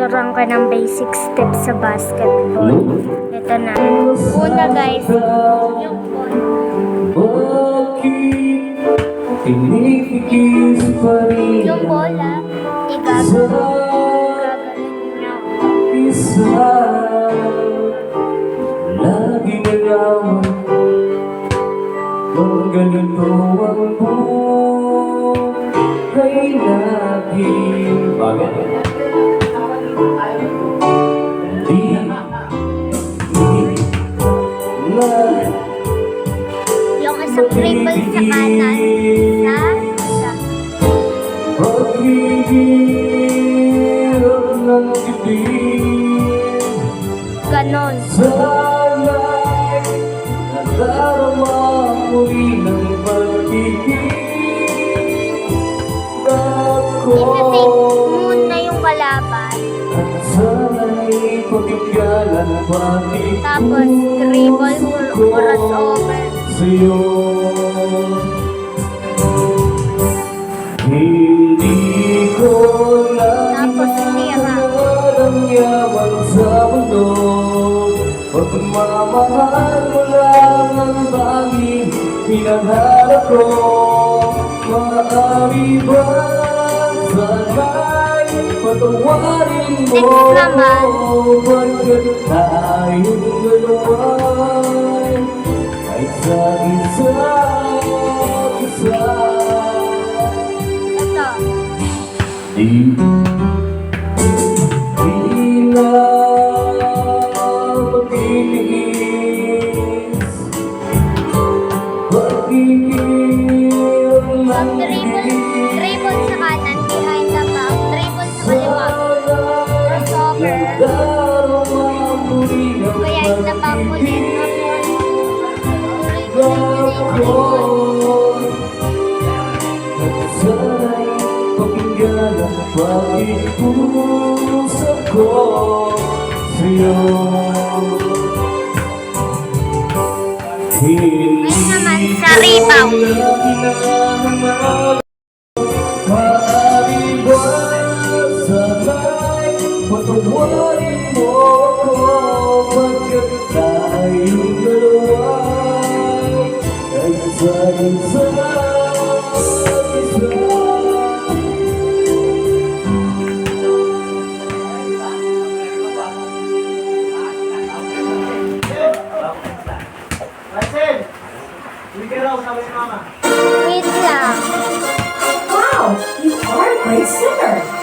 tuturuan ka ng basic steps sa basketball. Ito na. Una guys, yung ball. Yung bola, igaganon nyo. Lagi na lamang kung ganito ang buhay natin. Bagay. Yung isang dribble sa kanan, sa isa. Paghihirap ng dilim. Ganon. Sana'y nadarama mo rin ang pag-ibig ako. Isa-take muna yung kalaban. At sana'y patigyalan pati Tapos, dribble, crossover. sa'yo. Hindi ko lang Tapos, tira. ang yaman sa mundo. Pagmamahal mo lang ang baging pinangarap ko. Maaari ba sana'y patawarin mo? Next naman. Pagkat tayong dalawa'y ay sa isa't isa. Ito. Di na magtitiis, pag-ibig Pag ng dribble sa kanan, behind the back. Dribble sa kaliwa. Crossover. Behind the back ulit. Dribble. Sana'y pakinggan ang pag-iusap ko sa'yo. Ngayon naman sa rebound. Maaari ba sana'y patawarin mo ako? Pagkat tayong dalawa'y ay isa-isa. Wait lang. Wow, you are a great singer.